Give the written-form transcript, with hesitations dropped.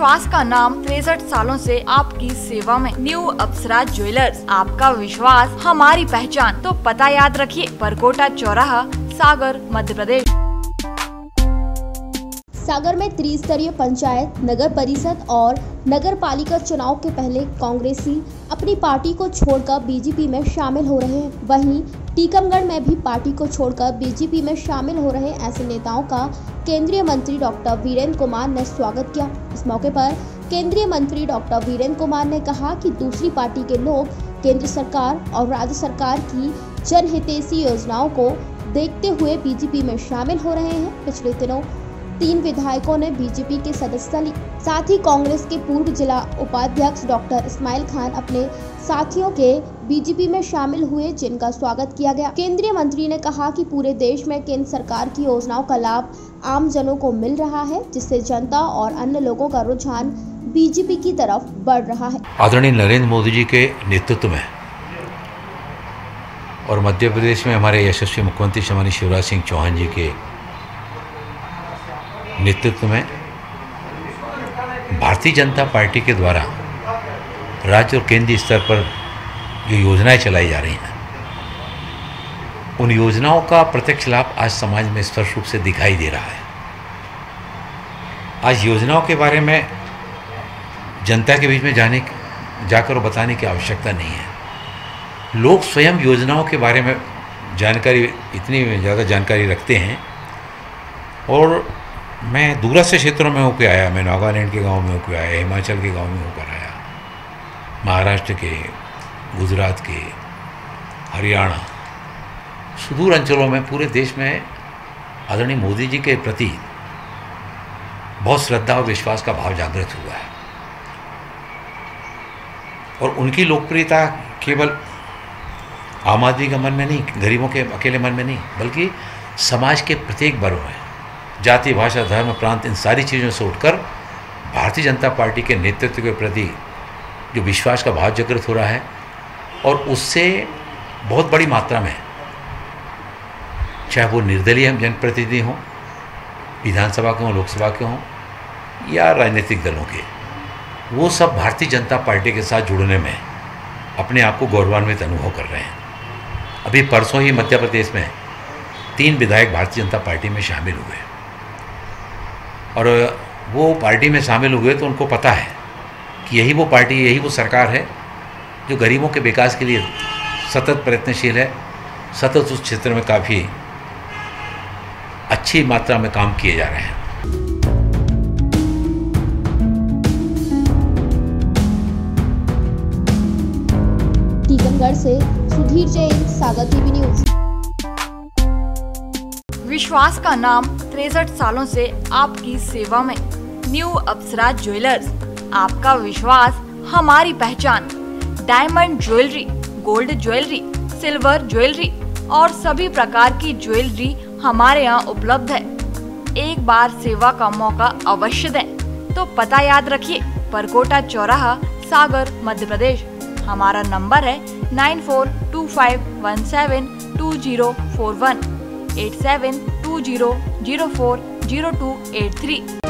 विश्वास का नाम 63 सालों से आपकी सेवा में। न्यू अप्सरा ज्वेलर्स, आपका विश्वास हमारी पहचान। तो पता याद रखिए, परकोटा चौराहा, सागर, मध्य प्रदेश। सागर में त्रिस्तरीय पंचायत, नगर परिषद और नगर पालिका चुनाव के पहले कांग्रेसी अपनी पार्टी को छोड़कर बीजेपी में शामिल हो रहे हैं। वहीं टीकमगढ़ में भी पार्टी को छोड़कर बीजेपी में शामिल हो रहे ऐसे नेताओं का केंद्रीय मंत्री डॉक्टर वीरेंद्र कुमार ने स्वागत किया। इस मौके पर केंद्रीय मंत्री डॉक्टर वीरेंद्र कुमार ने कहा कि दूसरी पार्टी के लोग केंद्र सरकार और राज्य सरकार की जनहितैषी योजनाओं को देखते हुए बीजेपी में शामिल हो रहे हैं। पिछले दिनों 3 विधायकों ने बीजेपी के सदस्यता ली। साथ ही कांग्रेस के पूर्व जिला उपाध्यक्ष डॉक्टर इस्माइल खान अपने साथियों के बीजेपी में शामिल हुए, जिनका स्वागत किया गया। केंद्रीय मंत्री ने कहा कि पूरे देश में केंद्र सरकार की योजनाओं का लाभ आम जनों को मिल रहा है, जिससे जनता और अन्य लोगों का रुझान बीजेपी की तरफ बढ़ रहा है। आदरणीय नरेंद्र मोदी जी के नेतृत्व में और मध्य प्रदेश में हमारे यशस्वी मुख्यमंत्री श्री शिवराज सिंह चौहान जी के नेतृत्व में भारतीय जनता पार्टी के द्वारा राज्य और केंद्रीय स्तर पर जो योजनाएं चलाई जा रही हैं, उन योजनाओं का प्रत्यक्ष लाभ आज समाज में स्पष्ट रूप से दिखाई दे रहा है। आज योजनाओं के बारे में जनता के बीच में जाकर बताने की आवश्यकता नहीं है। लोग स्वयं योजनाओं के बारे में जानकारी, इतनी ज़्यादा जानकारी रखते हैं। और मैं दूरस्थ क्षेत्रों में होकर आया, मैं नागालैंड के गांव में होकर आया, हिमाचल के गांव में होकर आया, महाराष्ट्र के, गुजरात के, हरियाणा, सुदूर अंचलों में, पूरे देश में आदरणीय मोदी जी के प्रति बहुत श्रद्धा और विश्वास का भाव जागृत हुआ है। और उनकी लोकप्रियता केवल आम आदमी के मन में नहीं, गरीबों के अकेले मन में नहीं, बल्कि समाज के प्रत्येक वर्ग में, जाति, भाषा, धर्म, प्रांत, इन सारी चीज़ों से उठकर भारतीय जनता पार्टी के नेतृत्व के प्रति जो विश्वास का भाव जागृत हो रहा है, और उससे बहुत बड़ी मात्रा में, चाहे वो निर्दलीय जनप्रतिनिधि हों, विधानसभा के हों, लोकसभा के हों, या राजनीतिक दलों के, वो सब भारतीय जनता पार्टी के साथ जुड़ने में अपने आप को गौरवान्वित अनुभव कर रहे हैं। अभी परसों ही मध्य प्रदेश में 3 विधायक भारतीय जनता पार्टी में शामिल हुए, और वो पार्टी में शामिल हुए तो उनको पता है कि यही वो पार्टी, यही वो सरकार है जो गरीबों के विकास के लिए सतत प्रयत्नशील है। सतत उस क्षेत्र में काफ़ी अच्छी मात्रा में काम किए जा रहे हैं। टीकमगढ़ से सुधीर जैन, सागर टीवी न्यूज। विश्वास का नाम 63 सालों से आपकी सेवा में। न्यू अप्सरा ज्वेलर्स, आपका विश्वास हमारी पहचान। Diamond jewellery, gold jewellery, silver jewellery और सभी प्रकार की ज्वेलरी हमारे यहाँ उपलब्ध है। एक बार सेवा का मौका अवश्य दें। तो पता याद रखिए, परकोटा चौराहा, सागर, मध्य प्रदेश। हमारा नंबर है 9425172041, 8720040283।